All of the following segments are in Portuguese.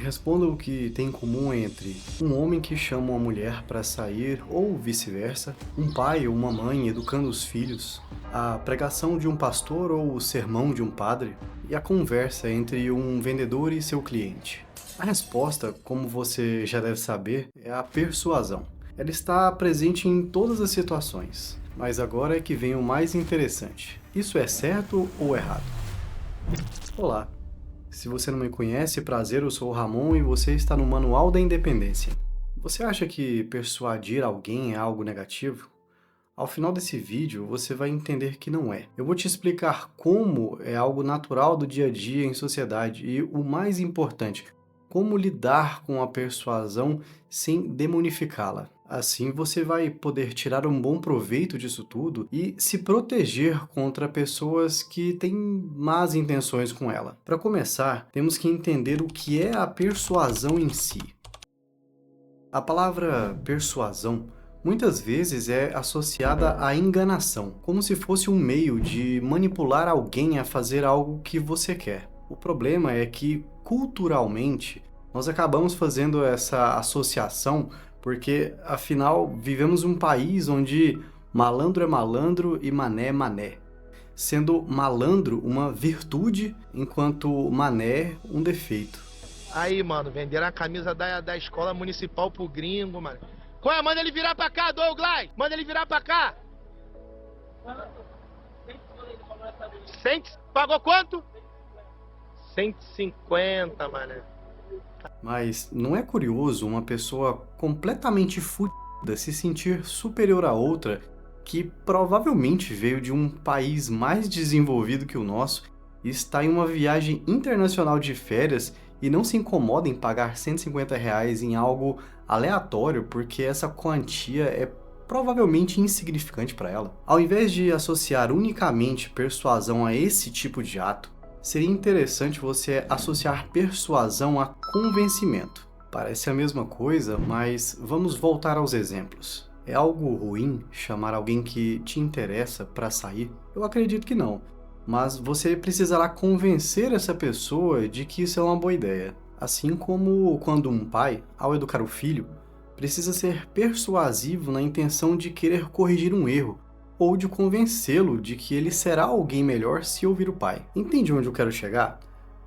responda o que tem em comum entre um homem que chama uma mulher para sair ou vice-versa, um pai ou uma mãe educando os filhos, a pregação de um pastor ou o sermão de um padre e a conversa entre um vendedor e seu cliente. A resposta, como você já deve saber, é a persuasão. Ela está presente em todas as situações, mas agora é que vem o mais interessante. Isso é certo ou errado? Olá! Se você não me conhece, prazer, eu sou o Ramon e você está no Manual da Independência. Você acha que persuadir alguém é algo negativo? Ao final desse vídeo, você vai entender que não é. Eu vou te explicar como é algo natural do dia a dia em sociedade e, o mais importante, como lidar com a persuasão sem demonificá-la. Assim, você vai poder tirar um bom proveito disso tudo e se proteger contra pessoas que têm más intenções com ela. Para começar, temos que entender o que é a persuasão em si. A palavra persuasão muitas vezes é associada à enganação, como se fosse um meio de manipular alguém a fazer algo que você quer. O problema é que, culturalmente, nós acabamos fazendo essa associação porque, afinal, vivemos um país onde malandro é malandro e mané é mané, sendo malandro uma virtude, enquanto mané um defeito. Aí, mano, venderam a camisa da escola municipal pro gringo, mano. Qual é? Manda ele virar pra cá, Douglas! Manda ele virar pra cá! 100? Pagou quanto? 150, mano. Mas não é curioso uma pessoa completamente fudida se sentir superior a outra que provavelmente veio de um país mais desenvolvido que o nosso e está em uma viagem internacional de férias e não se incomoda em pagar R$ 150 em algo aleatório porque essa quantia é provavelmente insignificante para ela? Ao invés de associar unicamente persuasão a esse tipo de ato, seria interessante você associar persuasão a convencimento. Parece a mesma coisa, mas vamos voltar aos exemplos. É algo ruim chamar alguém que te interessa para sair? Eu acredito que não, mas você precisará convencer essa pessoa de que isso é uma boa ideia. Assim como quando um pai, ao educar o filho, precisa ser persuasivo na intenção de querer corrigir um erro, ou de convencê-lo de que ele será alguém melhor se ouvir o pai. Entende onde eu quero chegar?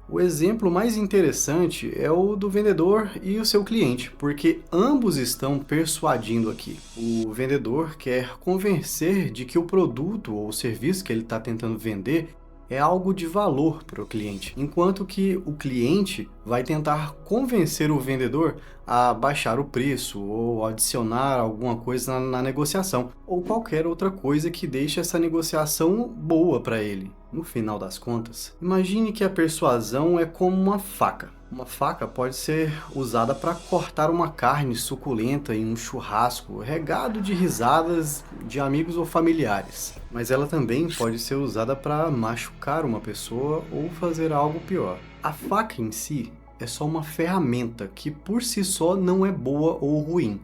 O exemplo mais interessante é o do vendedor e o seu cliente, porque ambos estão persuadindo aqui. O vendedor quer convencer de que o produto ou serviço que ele está tentando vender é algo de valor para o cliente, enquanto que o cliente vai tentar convencer o vendedor a baixar o preço ou adicionar alguma coisa na negociação, ou qualquer outra coisa que deixe essa negociação boa para ele. No final das contas, imagine que a persuasão é como uma faca. Uma faca pode ser usada para cortar uma carne suculenta em um churrasco, regado de risadas de amigos ou familiares. Mas ela também pode ser usada para machucar uma pessoa ou fazer algo pior. A faca em si é só uma ferramenta que por si só não é boa ou ruim.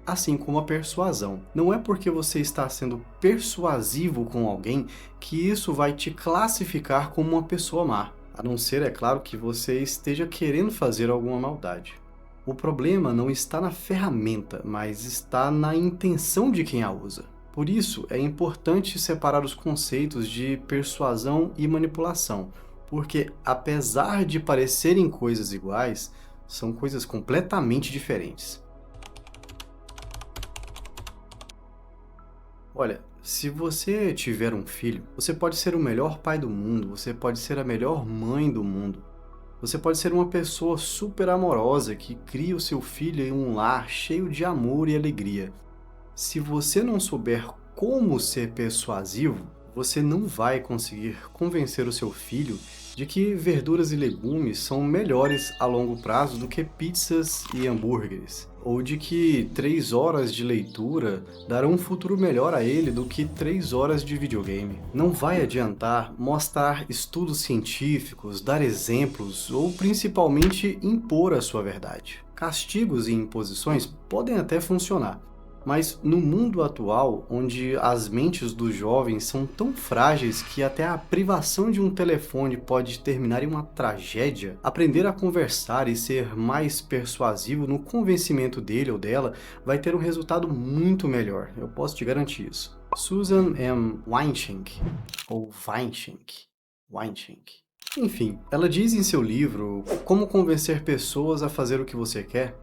Assim como a persuasão. Não é porque você está sendo persuasivo com alguém que isso vai te classificar como uma pessoa má. A não ser, é claro, que você esteja querendo fazer alguma maldade. O problema não está na ferramenta, mas está na intenção de quem a usa. Por isso, é importante separar os conceitos de persuasão e manipulação, porque apesar de parecerem coisas iguais, são coisas completamente diferentes. Olha, se você tiver um filho, você pode ser o melhor pai do mundo, você pode ser a melhor mãe do mundo. Você pode ser uma pessoa super amorosa que cria o seu filho em um lar cheio de amor e alegria. Se você não souber como ser persuasivo, você não vai conseguir convencer o seu filho de que verduras e legumes são melhores a longo prazo do que pizzas e hambúrgueres, ou de que 3 horas de leitura darão um futuro melhor a ele do que 3 horas de videogame. Não vai adiantar mostrar estudos científicos, dar exemplos ou principalmente impor a sua verdade. Castigos e imposições podem até funcionar, Mas no mundo atual, onde as mentes dos jovens são tão frágeis que até a privação de um telefone pode terminar em uma tragédia, aprender a conversar e ser mais persuasivo no convencimento dele ou dela vai ter um resultado muito melhor, eu posso te garantir isso. Susan M. Weinschenk, ou Weinschenk. Enfim, ela diz em seu livro Como Convencer Pessoas a Fazer o que Você Quer,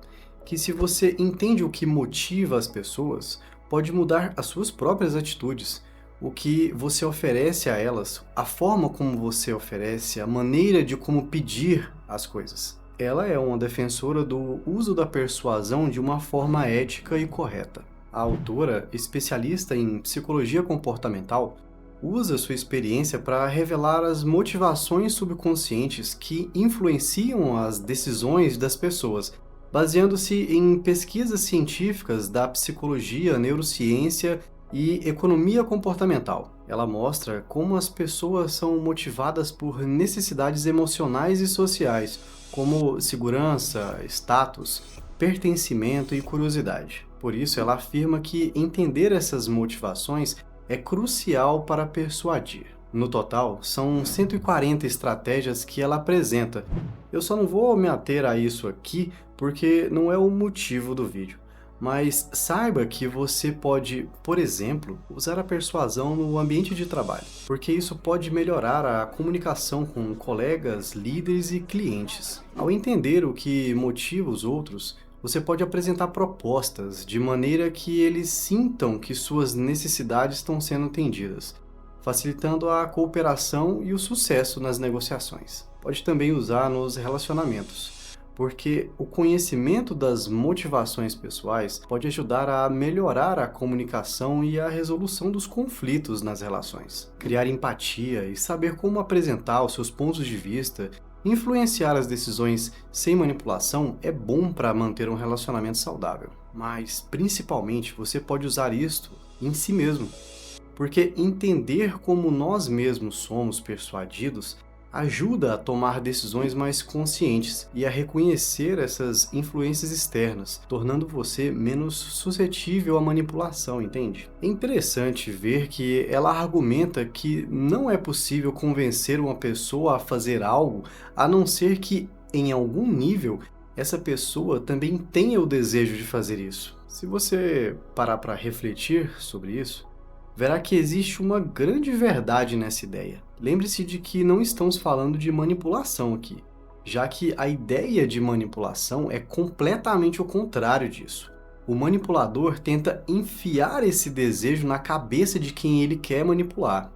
que se você entende o que motiva as pessoas, pode mudar as suas próprias atitudes, o que você oferece a elas, a forma como você oferece, a maneira de como pedir as coisas. Ela é uma defensora do uso da persuasão de uma forma ética e correta. A autora, especialista em psicologia comportamental, usa sua experiência para revelar as motivações subconscientes que influenciam as decisões das pessoas, baseando-se em pesquisas científicas da psicologia, neurociência e economia comportamental. Ela mostra como as pessoas são motivadas por necessidades emocionais e sociais, como segurança, status, pertencimento e curiosidade. Por isso, ela afirma que entender essas motivações é crucial para persuadir. No total, são 140 estratégias que ela apresenta. Eu só não vou me ater a isso aqui porque não é o motivo do vídeo. Mas saiba que você pode, por exemplo, usar a persuasão no ambiente de trabalho, porque isso pode melhorar a comunicação com colegas, líderes e clientes. Ao entender o que motiva os outros, você pode apresentar propostas de maneira que eles sintam que suas necessidades estão sendo atendidas, facilitando a cooperação e o sucesso nas negociações. Pode também usar nos relacionamentos, porque o conhecimento das motivações pessoais pode ajudar a melhorar a comunicação e a resolução dos conflitos nas relações. Criar empatia e saber como apresentar os seus pontos de vista, influenciar as decisões sem manipulação é bom para manter um relacionamento saudável. Mas, principalmente, você pode usar isto em si mesmo. Porque entender como nós mesmos somos persuadidos ajuda a tomar decisões mais conscientes e a reconhecer essas influências externas, tornando você menos suscetível à manipulação, entende? É interessante ver que ela argumenta que não é possível convencer uma pessoa a fazer algo a não ser que, em algum nível, essa pessoa também tenha o desejo de fazer isso. Se você parar para refletir sobre isso, verá que existe uma grande verdade nessa ideia. Lembre-se de que não estamos falando de manipulação aqui, já que a ideia de manipulação é completamente o contrário disso. O manipulador tenta enfiar esse desejo na cabeça de quem ele quer manipular.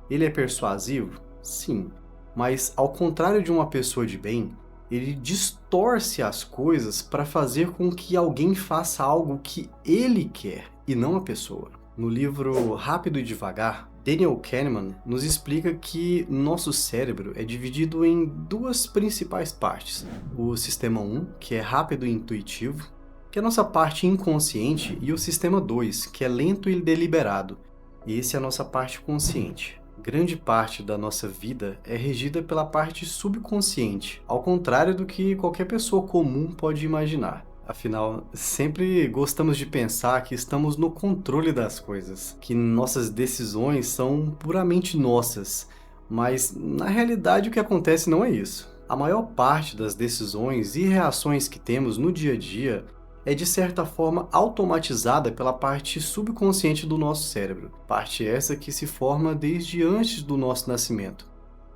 Ele é persuasivo? Sim, mas ao contrário de uma pessoa de bem, ele distorce as coisas para fazer com que alguém faça algo que ele quer e não a pessoa. No livro Rápido e Devagar, Daniel Kahneman nos explica que nosso cérebro é dividido em duas principais partes. O sistema 1, que é rápido e intuitivo, que é a nossa parte inconsciente, e o sistema 2, que é lento e deliberado. Esse é a nossa parte consciente. Grande parte da nossa vida é regida pela parte subconsciente, ao contrário do que qualquer pessoa comum pode imaginar. Afinal, sempre gostamos de pensar que estamos no controle das coisas, que nossas decisões são puramente nossas, mas na realidade o que acontece não é isso. A maior parte das decisões e reações que temos no dia a dia é de certa forma automatizada pela parte subconsciente do nosso cérebro, parte essa que se forma desde antes do nosso nascimento,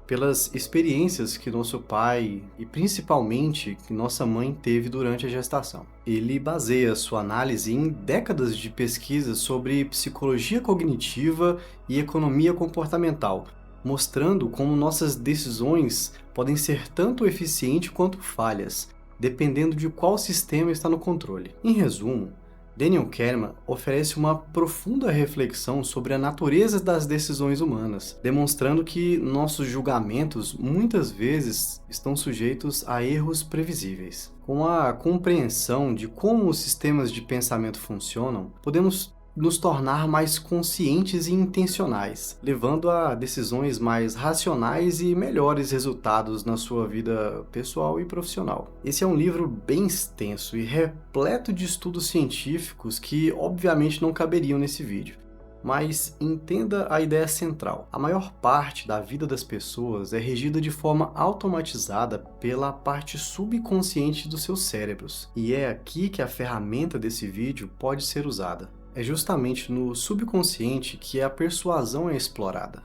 pelas experiências que nosso pai e principalmente que nossa mãe teve durante a gestação. Ele baseia sua análise em décadas de pesquisas sobre psicologia cognitiva e economia comportamental, mostrando como nossas decisões podem ser tanto eficientes quanto falhas, dependendo de qual sistema está no controle. Em resumo, Daniel Kahneman oferece uma profunda reflexão sobre a natureza das decisões humanas, demonstrando que nossos julgamentos muitas vezes estão sujeitos a erros previsíveis. Com a compreensão de como os sistemas de pensamento funcionam, podemos nos tornar mais conscientes e intencionais, levando a decisões mais racionais e melhores resultados na sua vida pessoal e profissional. Esse é um livro bem extenso e repleto de estudos científicos que obviamente não caberiam nesse vídeo. Mas entenda a ideia central. A maior parte da vida das pessoas é regida de forma automatizada pela parte subconsciente dos seus cérebros. E é aqui que a ferramenta desse vídeo pode ser usada. É justamente no subconsciente que a persuasão é explorada.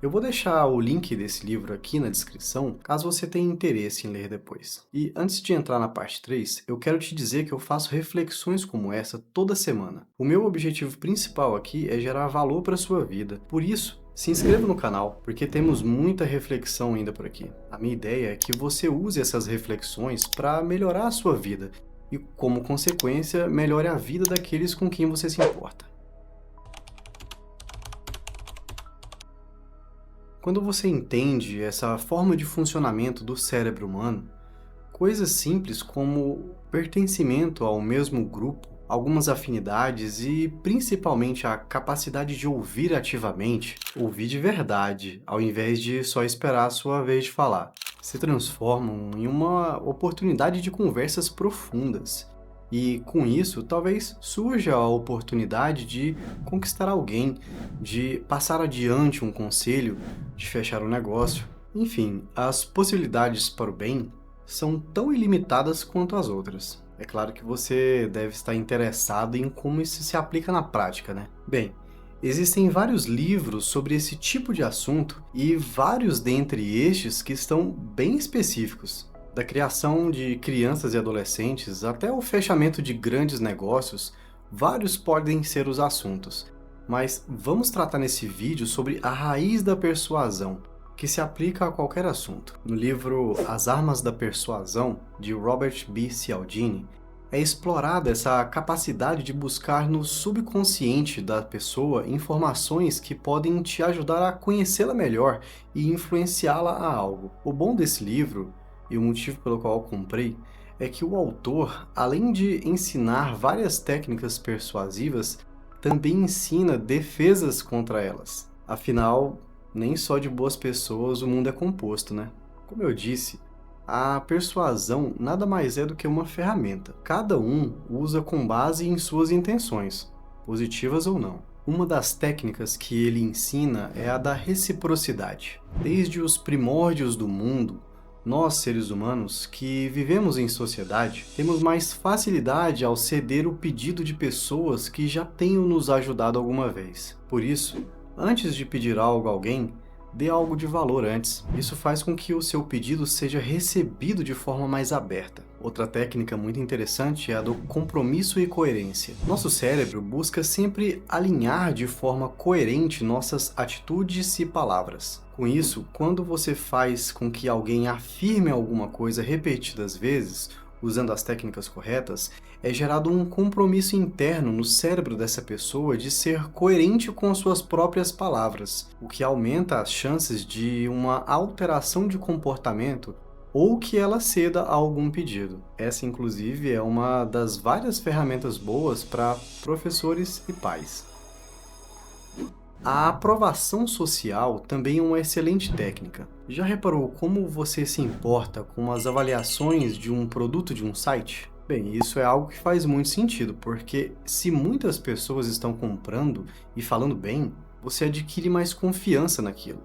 Eu vou deixar o link desse livro aqui na descrição, caso você tenha interesse em ler depois. E antes de entrar na parte 3, eu quero te dizer que eu faço reflexões como essa toda semana. O meu objetivo principal aqui é gerar valor para a sua vida. Por isso, se inscreva no canal, porque temos muita reflexão ainda por aqui. A minha ideia é que você use essas reflexões para melhorar a sua vida e, como consequência, melhore a vida daqueles com quem você se importa. Quando você entende essa forma de funcionamento do cérebro humano, coisas simples como pertencimento ao mesmo grupo, algumas afinidades e principalmente a capacidade de ouvir ativamente, ouvir de verdade, ao invés de só esperar a sua vez de falar, se transformam em uma oportunidade de conversas profundas. E com isso, talvez surja a oportunidade de conquistar alguém, de passar adiante um conselho, de fechar um negócio. Enfim, as possibilidades para o bem são tão ilimitadas quanto as outras. É claro que você deve estar interessado em como isso se aplica na prática, né? Bem, existem vários livros sobre esse tipo de assunto e vários dentre estes que estão bem específicos. Da criação de crianças e adolescentes até o fechamento de grandes negócios, vários podem ser os assuntos. Mas vamos tratar nesse vídeo sobre a raiz da persuasão, que se aplica a qualquer assunto. No livro As Armas da Persuasão, de Robert B. Cialdini, é explorada essa capacidade de buscar no subconsciente da pessoa informações que podem te ajudar a conhecê-la melhor e influenciá-la a algo. O bom desse livro, e o motivo pelo qual eu comprei, é que o autor, além de ensinar várias técnicas persuasivas, também ensina defesas contra elas. Afinal, nem só de boas pessoas o mundo é composto, né? Como eu disse, a persuasão nada mais é do que uma ferramenta. Cada um usa com base em suas intenções, positivas ou não. Uma das técnicas que ele ensina é a da reciprocidade. Desde os primórdios do mundo, nós, seres humanos, que vivemos em sociedade, temos mais facilidade ao ceder o pedido de pessoas que já tenham nos ajudado alguma vez. Por isso, antes de pedir algo a alguém, dê algo de valor antes. Isso faz com que o seu pedido seja recebido de forma mais aberta. Outra técnica muito interessante é a do compromisso e coerência. Nosso cérebro busca sempre alinhar de forma coerente nossas atitudes e palavras. Com isso, quando você faz com que alguém afirme alguma coisa repetidas vezes, usando as técnicas corretas, é gerado um compromisso interno no cérebro dessa pessoa de ser coerente com suas próprias palavras, o que aumenta as chances de uma alteração de comportamento ou que ela ceda a algum pedido. Essa, inclusive, é uma das várias ferramentas boas para professores e pais. A aprovação social também é uma excelente técnica. Já reparou como você se importa com as avaliações de um produto de um site? Bem, isso é algo que faz muito sentido, porque se muitas pessoas estão comprando e falando bem, você adquire mais confiança naquilo.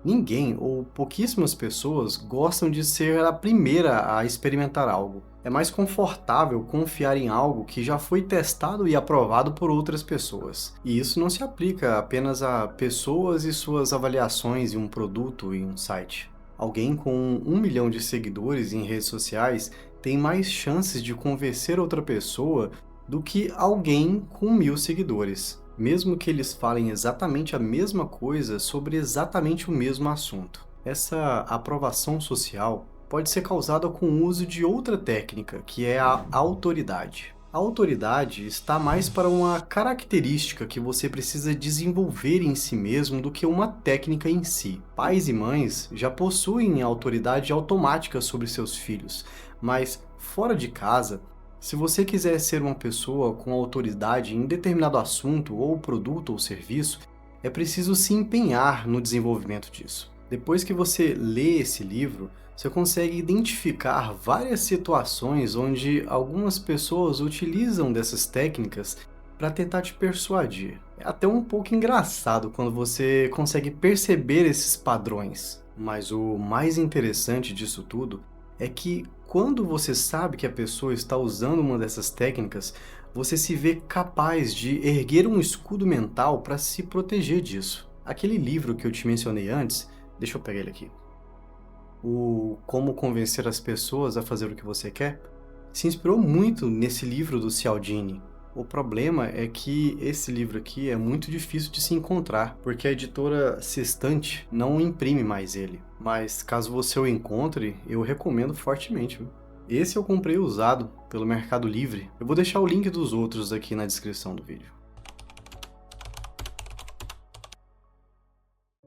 Ninguém ou pouquíssimas pessoas gostam de ser a primeira a experimentar algo. É mais confortável confiar em algo que já foi testado e aprovado por outras pessoas. E isso não se aplica apenas a pessoas e suas avaliações em um produto em um site. Alguém com 1 milhão de seguidores em redes sociais tem mais chances de convencer outra pessoa do que alguém com 1.000 seguidores, mesmo que eles falem exatamente a mesma coisa sobre exatamente o mesmo assunto. Essa aprovação social pode ser causada com o uso de outra técnica, que é a autoridade. A autoridade está mais para uma característica que você precisa desenvolver em si mesmo do que uma técnica em si. Pais e mães já possuem autoridade automática sobre seus filhos, mas fora de casa, Se você quiser ser uma pessoa com autoridade em determinado assunto ou produto ou serviço, é preciso se empenhar no desenvolvimento disso. Depois que você lê esse livro, você consegue identificar várias situações onde algumas pessoas utilizam dessas técnicas para tentar te persuadir. É até um pouco engraçado quando você consegue perceber esses padrões. Mas o mais interessante disso tudo é que quando você sabe que a pessoa está usando uma dessas técnicas, você se vê capaz de erguer um escudo mental para se proteger disso. Aquele livro que eu te mencionei antes, deixa eu pegar ele aqui. O Como Convencer as Pessoas a Fazer o que Você Quer, se inspirou muito nesse livro do Cialdini. O problema é que esse livro aqui é muito difícil de se encontrar, porque a editora Sextante não imprime mais ele. Mas caso você o encontre, eu recomendo fortemente, viu? Esse eu comprei usado pelo Mercado Livre. Eu vou deixar o link dos outros aqui na descrição do vídeo.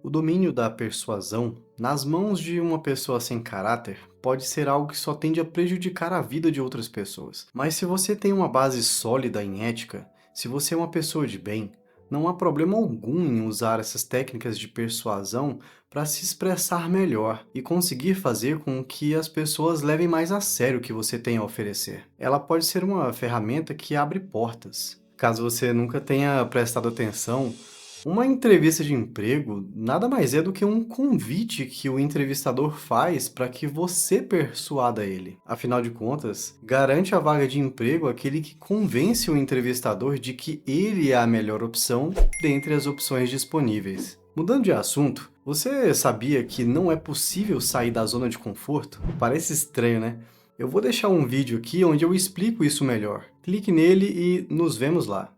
O domínio da persuasão, nas mãos de uma pessoa sem caráter, pode ser algo que só tende a prejudicar a vida de outras pessoas. Mas se você tem uma base sólida em ética, se você é uma pessoa de bem, não há problema algum em usar essas técnicas de persuasão para se expressar melhor e conseguir fazer com que as pessoas levem mais a sério o que você tem a oferecer. Ela pode ser uma ferramenta que abre portas. Caso você nunca tenha prestado atenção, uma entrevista de emprego nada mais é do que um convite que o entrevistador faz para que você persuada ele. Afinal de contas, garante a vaga de emprego aquele que convence o entrevistador de que ele é a melhor opção dentre as opções disponíveis. Mudando de assunto, você sabia que não é possível sair da zona de conforto? Parece estranho, né? Eu vou deixar um vídeo aqui onde eu explico isso melhor. Clique nele e nos vemos lá.